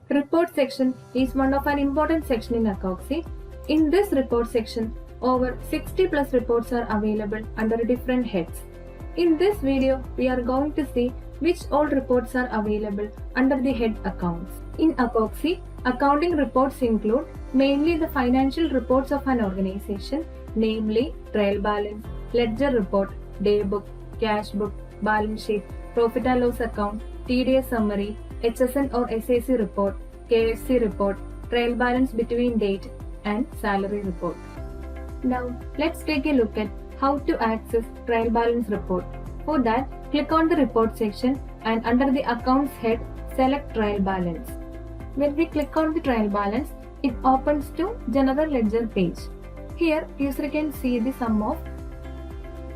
Report section is one of an important section in Akoxy. In this report section, over 60 plus reports are available under different heads. In this video, we are going to see which all reports are available under the head accounts. In Akoxy, accounting reports include mainly the financial reports of an organization, namely trial balance, ledger report, day book, cash book, balance sheet, profit and loss account, TDS summary, HSN or SAC report, KFC report, trial balance between date, and salary report. Now, let's take a look at how to access trial balance report. For that, click on the report section and under the accounts head, select trial balance. When we click on the trial balance, it opens to general ledger page. Here, user can see the sum of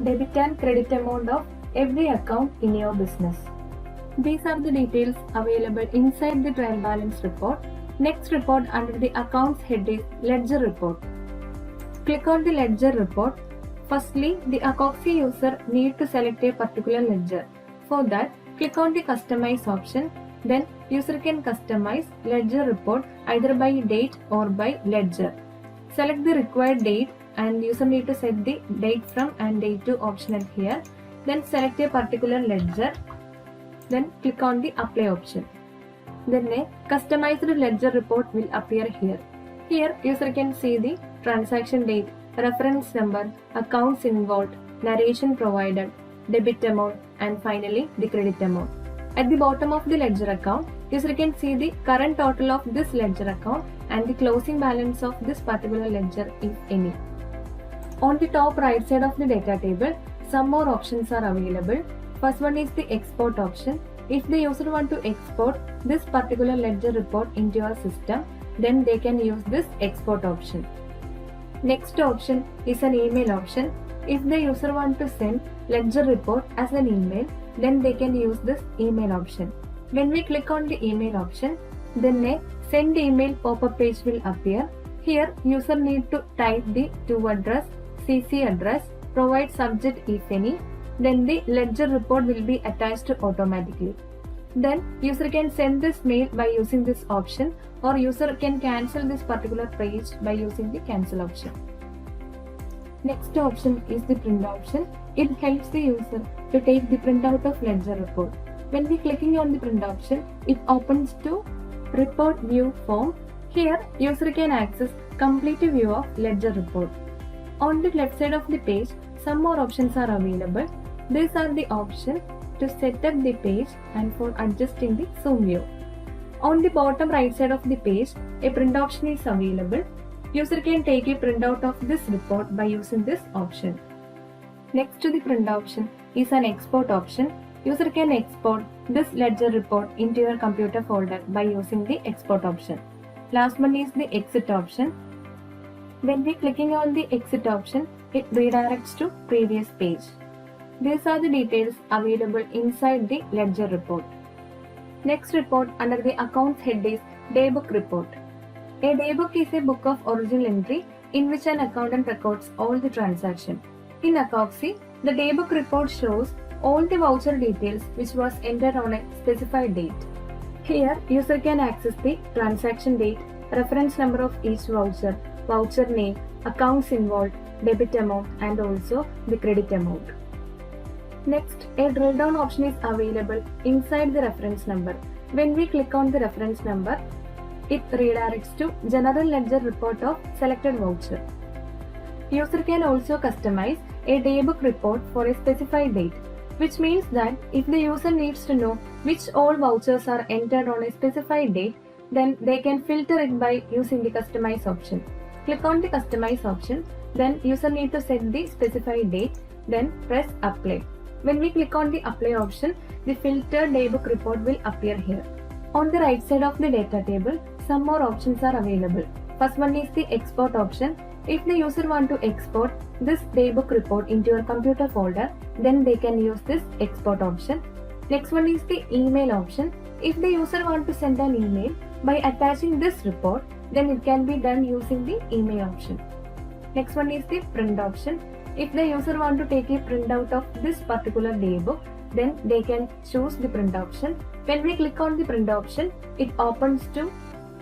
debit and credit amount of every account in your business. These are the details available inside the trial balance report. Next report under the accounts head is ledger report. Click on the ledger report. Firstly, the Akoxy user need to select a particular ledger. For that, click on the customize option. Then user can customize ledger report either by date or by ledger. Select the required date and user need to set the date from and date to optional here. Then select a particular ledger. Then click on the apply option. Then a customized ledger report will appear here. Here user can see the transaction date, reference number, accounts involved, narration provided, debit amount, and finally the credit amount. At the bottom of the ledger account, user can see the current total of this ledger account and the closing balance of this particular ledger if any. On the top right side of the data table, some more options are available. First one is the export option. If the user want to export this particular ledger report into your system, then they can use this export option. Next option is an email option. If the user want to send ledger report as an email, then they can use this email option. When we click on the email option, then a send email pop-up page will appear. Here user need to type the to address, CC address, provide subject if any, then the ledger report will be attached automatically. Then user can send this mail by using this option, or user can cancel this particular page by using the cancel option. Next option is the print option. It helps the user to take the printout of ledger report. When we clicking on the print option, it opens to report view form. Here user can access complete view of ledger report. On the left side of the page, some more options are available. These are the options to set up the page and for adjusting the zoom view. On the bottom right side of the page, a print option is available. User can take a printout of this report by using this option. Next to the print option is an export option. User can export this ledger report into your computer folder by using the export option. Last one is the exit option. When we clicking on the exit option, it redirects to previous page. These are the details available inside the ledger report. Next report under the accounts head is daybook report. A daybook is a book of original entry in which an accountant records all the transactions. In Akoxy, the daybook report shows all the voucher details which was entered on a specified date. Here, user can access the transaction date, reference number of each voucher, voucher name, accounts involved, debit amount, and also the credit amount. Next, a drill down option is available inside the reference number. When we click on the reference number, it redirects to general ledger report of selected voucher. User can also customize a daybook report for a specified date, which means that if the user needs to know which all vouchers are entered on a specified date, then they can filter it by using the customize option. Click on the customize option, then user need to set the specified date, then press apply. When we click on the apply option, the filtered daybook report will appear here. On the right side of the data table, some more options are available. First one is the export option. If the user want to export this daybook report into your computer folder, then they can use this export option. Next one is the email option. If the user want to send an email by attaching this report, then it can be done using the email option. Next one is the print option. If the user want to take a printout of this particular daybook, then they can choose the print option. When we click on the print option, it opens to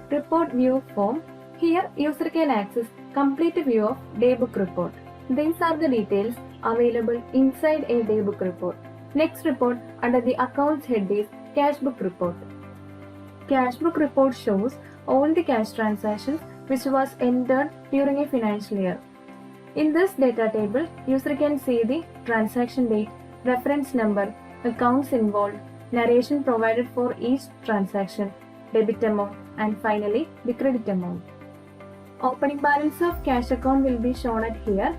report view form. Here user can access complete view of daybook report. These are the details available inside a daybook report. Next report under the accounts head is cashbook report. Cashbook report shows all the cash transactions which was entered during a financial year. In this data table, user can see the transaction date, reference number, accounts involved, narration provided for each transaction, debit amount, and finally the credit amount. Opening balance of cash account will be shown at here,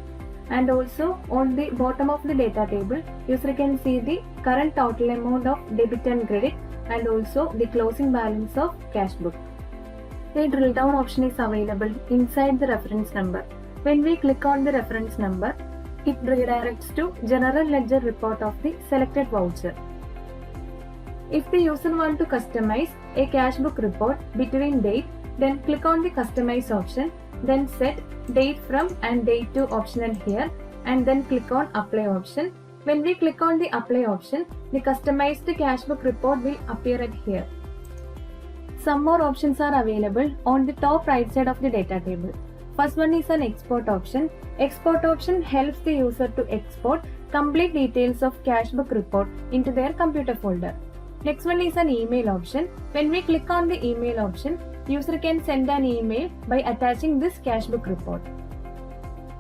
and also on the bottom of the data table, user can see the current total amount of debit and credit and also the closing balance of cash book. A drill down option is available inside the reference number. When we click on the reference number, it redirects to general ledger report of the selected voucher. If the user want to customize a cash book report between date, then click on the customize option, then set date from and date to optional here, and then click on apply option. When we click on the apply option, the customized cash book report will appear at here. Some more options are available on the top right side of the data table. First one is an export option. Export option helps the user to export complete details of cash book report into their computer folder. Next one is an email option. When we click on the email option, user can send an email by attaching this cash book report.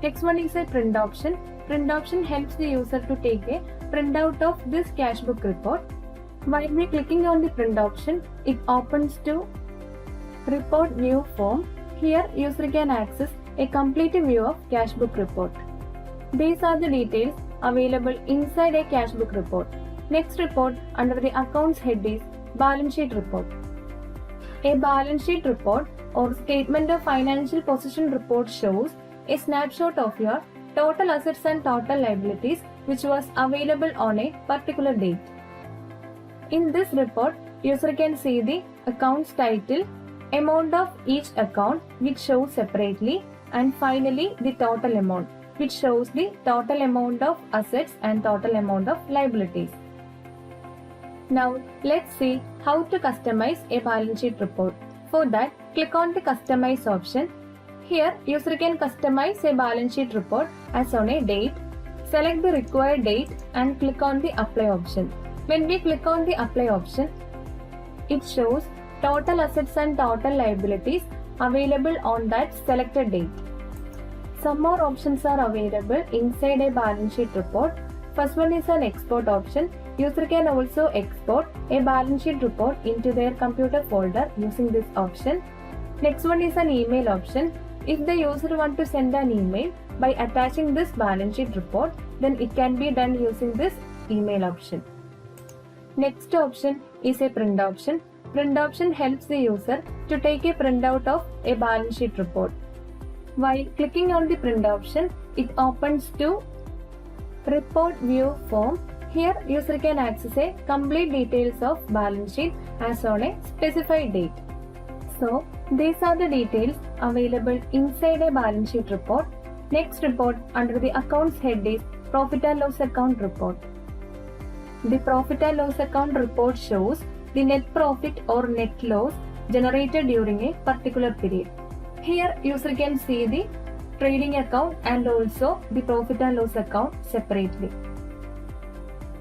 Next one is a print option. Print option helps the user to take a printout of this cash book report. While we clicking on the print option, it opens to report view form. Here user can access a complete view of cash book report. These are the details available inside a cash book report. Next report under the accounts head is balance sheet report. A balance sheet report or statement of financial position report shows a snapshot of your total assets and total liabilities which was available on a particular date. In this report, user can see the accounts title, amount of each account which shows separately, and finally the total amount which shows the total amount of assets and total amount of liabilities. Now let's see how to customize a balance sheet report. For that, click on the customize option. Here user can customize a balance sheet report as on a date. Select the required date and click on the apply option. When we click on the apply option, it shows total assets and total liabilities available on that selected date. Some more options are available inside a balance sheet report. First one is an export option. User can also export a balance sheet report into their computer folder using this option. Next one is an email option. If the user want to send an email by attaching this balance sheet report, then it can be done using this email option. Next option is a print option. Print option helps the user to take a printout of a balance sheet report. While clicking on the print option, it opens to report view form. Here user can access a complete details of balance sheet as on a specified date. So these are the details available inside a balance sheet report. Next report under the accounts head is profit and loss account report. The profit and loss account report shows the net profit or net loss generated during a particular period. Here user can see the trading account and also the profit and loss account separately.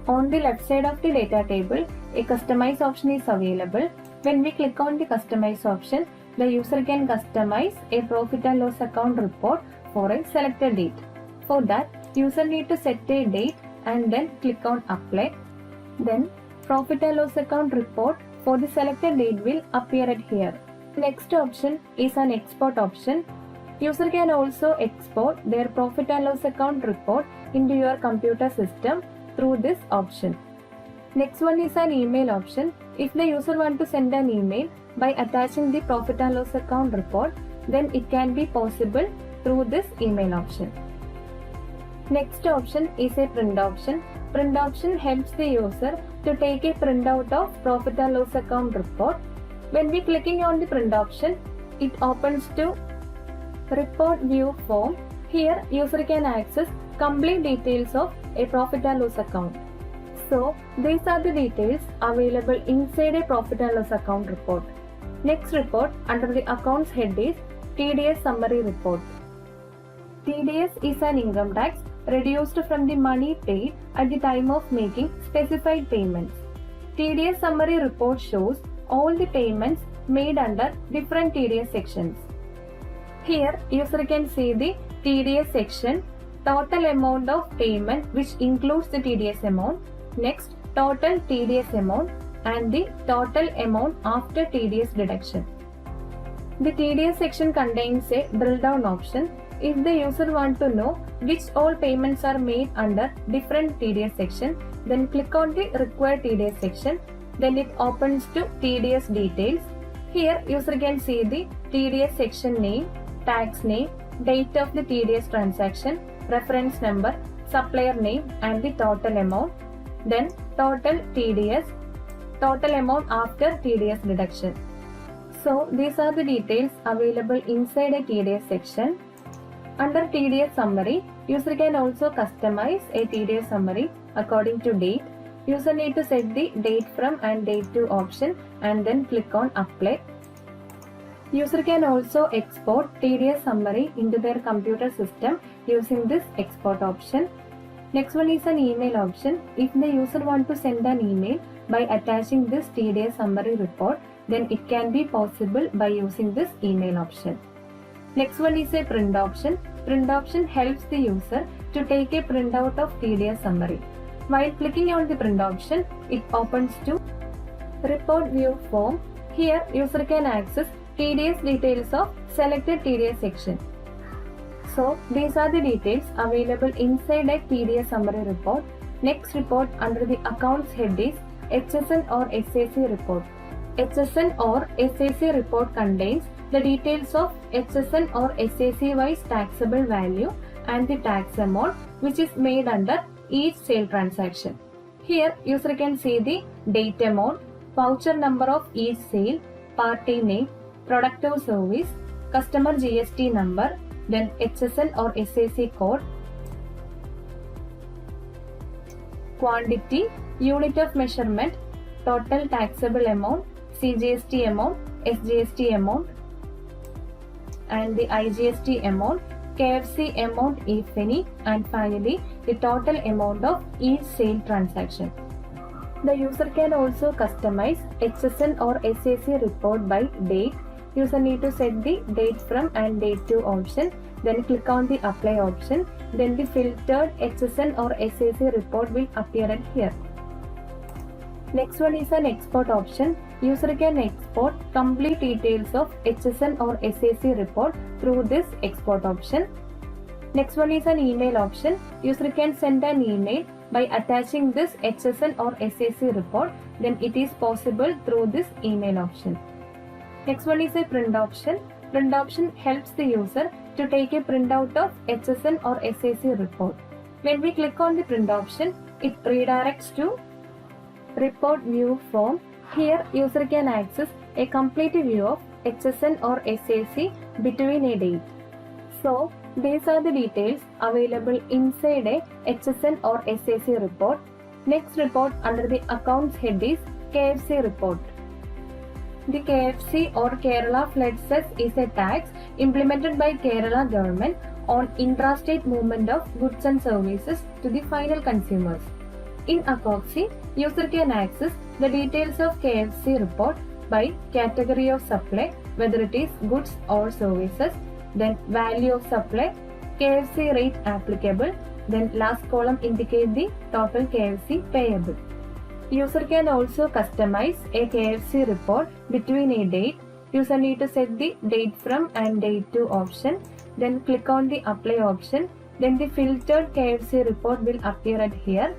On the left side of the data table, a customize option is available. When we click on the customize option, the user can customize a profit and loss account report for a selected date. For that, user need to set a date and then click on apply. Then profit and loss account report for the selected date will appear at here. Next option is an export option. User can also export their profit and loss account report into your computer system through this option. Next one is an email option. If the user want to send an email by attaching the profit and loss account report, then it can be possible through this email option. Next option is a print option. Print option helps the user to take a printout of profit and loss account report. When we clicking on the print option, it opens to report view form. Here user can access complete details of a profit and loss account. So, these are the details available inside a profit and loss account report. Next report under the accounts head is TDS summary report. TDS is an income tax reduced from the money paid at the time of making specified payments. TDS summary report shows all the payments made under different TDS sections. Here, user can see the TDS section, total amount of payment which includes the TDS amount, next total TDS amount and the total amount after TDS deduction. The TDS section contains a drill down option. If the user wants to know which all payments are made under different TDS section, then click on the required TDS section. Then it opens to TDS details. Here user can see the TDS section name, tax name, date of the TDS transaction, reference number, supplier name and the total amount. Then total TDS, total amount after TDS deduction. So these are the details available inside a TDS section. Under TDS summary, user can also customize a TDS summary according to date. User need to set the date from and date to option and then click on apply. User can also export TDS summary into their computer system using this export option. Next one is an email option. If the user want to send an email by attaching this TDS summary report, then it can be possible by using this email option. Next one is a print option. Print option helps the user to take a printout of TDS summary. While clicking on the print option, it opens to report view form. Here user can access TDS details of selected TDS section. So these are the details available inside a TDS summary report. Next report under the accounts head is HSN or SAC report. HSN or SAC report contains the details of HSN or SAC wise taxable value and the tax amount which is made under each sale transaction. Here user can see the date amount, voucher number of each sale, party name, product or service, customer GST number, then HSN or SAC code, quantity, unit of measurement, total taxable amount, CGST amount, SGST amount and the IGST amount, KFC amount if any, and finally the total amount of each sale transaction. The user can also customize HSN or SAC report by date. User need to set the date from and date to option, then click on the apply option, then the filtered HSN or SAC report will appear at here. Next one is an export option. User can export complete details of HSN or SAC report through this export option. Next one is an email option. User can send an email by attaching this HSN or SAC report, then it is possible through this email option. Next one is a print option. Print option helps the user to take a printout of HSN or SAC report. When we click on the print option, it redirects to report view form. Here user can access a complete view of HSN or SAC between a date. So these are the details available inside a HSN or SAC report. Next report under the accounts head is KFC report. The KFC or Kerala Flood Cess is a tax implemented by Kerala government on intrastate movement of goods and services to the final consumers. In Akoxi, user can access the details of KFC report by category of supply, whether it is goods or services, then value of supply, KFC rate applicable, then last column indicate the total KFC payable. User can also customize a KFC report between a date. User need to set the date from and date to option, then click on the apply option, then the filtered KFC report will appear at here.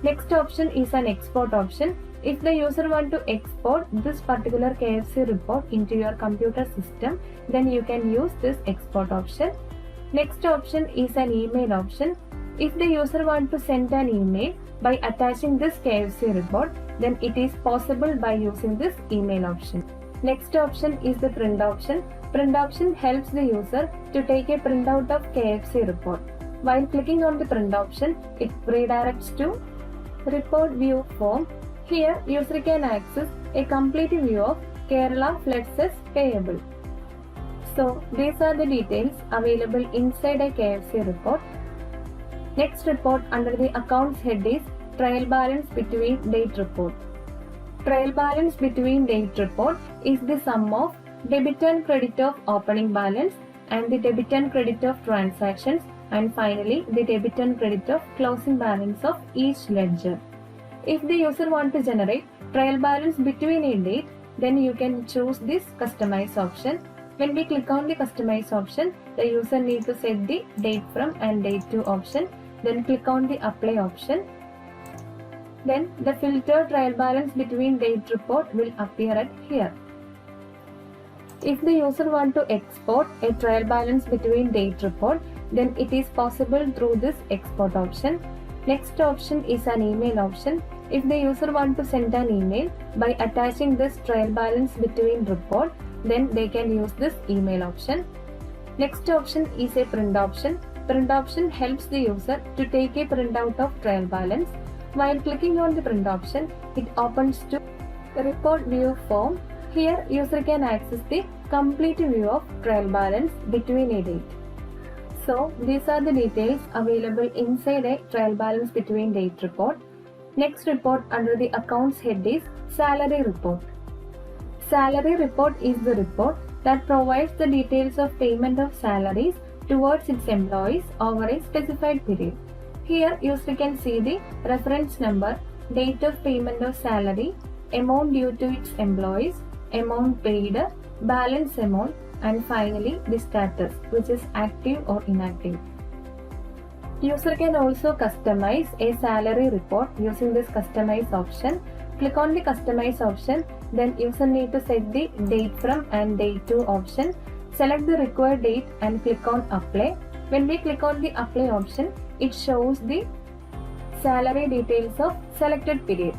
Next option is an export option. If the user want to export this particular KFC report into your computer system, then you can use this export option. Next option is an email option. If the user want to send an email by attaching this KFC report, then it is possible by using this email option. Next option is the print option. Print option helps the user to take a printout of KFC report. While clicking on the print option, it redirects to report view form. Here, user can access a complete view of Kerala flood cess payable. So, these are the details available inside a KFC report. Next report under the accounts head is trial balance between date report. Trial balance between date report is the sum of debit and credit of opening balance and the debit and credit of transactions, and finally the debit and credit of closing balance of each ledger. If the user wants to generate trial balance between a date, then you can choose this customize option. When we click on the customize option, the user needs to set the date from and date to option, then click on the apply option. Then the filter trial balance between date report will appear at here. If the user wants to export a trial balance between date report, then it is possible through this export option. Next option is an email option. If the user wants to send an email by attaching this trial balance between report, then they can use this email option. Next option is a print option. Print option helps the user to take a printout of trial balance. While clicking on the print option, it opens to the report view form. Here, user can access the complete view of trial balance between a date. So, these are the details available inside a trial balance between date report. Next report under the accounts head is salary report. Salary report is the report that provides the details of payment of salaries towards its employees over a specified period. Here, user can see the reference number, date of payment of salary, amount due to its employees, amount paid, balance amount, and finally the status, which is active or inactive. User can also customize a salary report using this customize option. Click on the customize option, then user need to set the date from and date to option. Select the required date and click on apply. When we click on the apply option, it shows the salary details of selected period.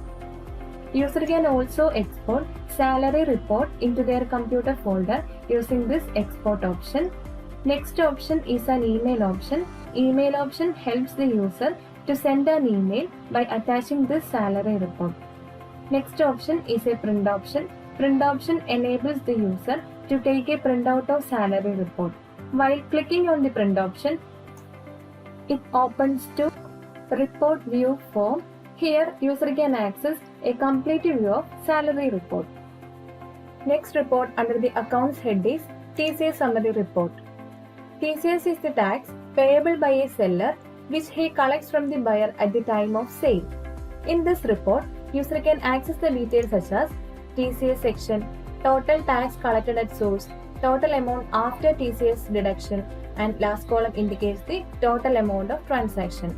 User can also export salary report into their computer folder using this export option. Next option is an email option. Email option helps the user to send an email by attaching this salary report. Next option is a print option. Print option enables the user to take a printout of salary report. While clicking on the print option, it opens to report view form. Here, user can access a complete view of salary report. Next report under the accounts head is TCS summary report. TCS is the tax payable by a seller which he collects from the buyer at the time of sale. In this report, user can access the details such as TCS section, total tax collected at source, total amount after TCS deduction, and last column indicates the total amount of transaction.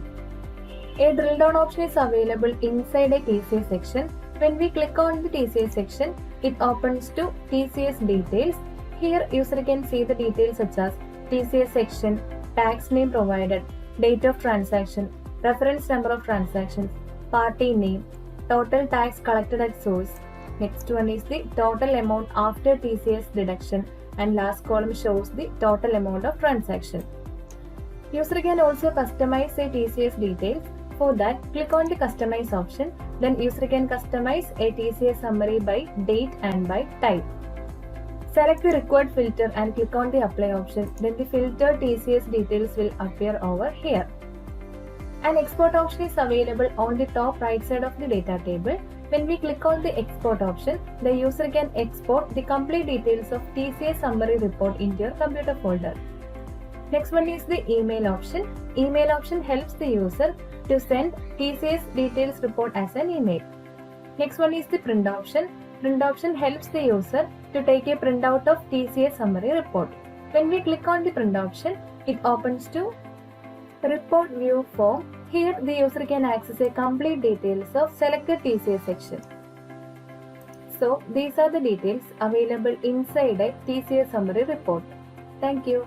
A drill down option is available inside a TCS section. When we click on the TCS section, it opens to TCS details. Here, user can see the details such as TCS section, tax name provided, date of transaction, reference number of transactions, party name, total tax collected at source. Next one is the total amount after TCS deduction, and last column shows the total amount of transaction. User can also customize a TCS details. For that, click on the customize option. Then user can customize a TCS summary by date and by type. Select the required filter and click on the apply option. Then the filter TCS details will appear over here. An export option is available on the top right side of the data table. When we click on the export option, the user can export the complete details of TCS summary report into your computer folder. Next one is the email option. Email option helps the user to send TCS details report as an email. Next one is the print option. Print option helps the user to take a printout of TCS summary report. When we click on the print option, it opens to report view form. Here the user can access a complete details of selected TCS section. So these are the details available inside a TCS summary report. Thank you.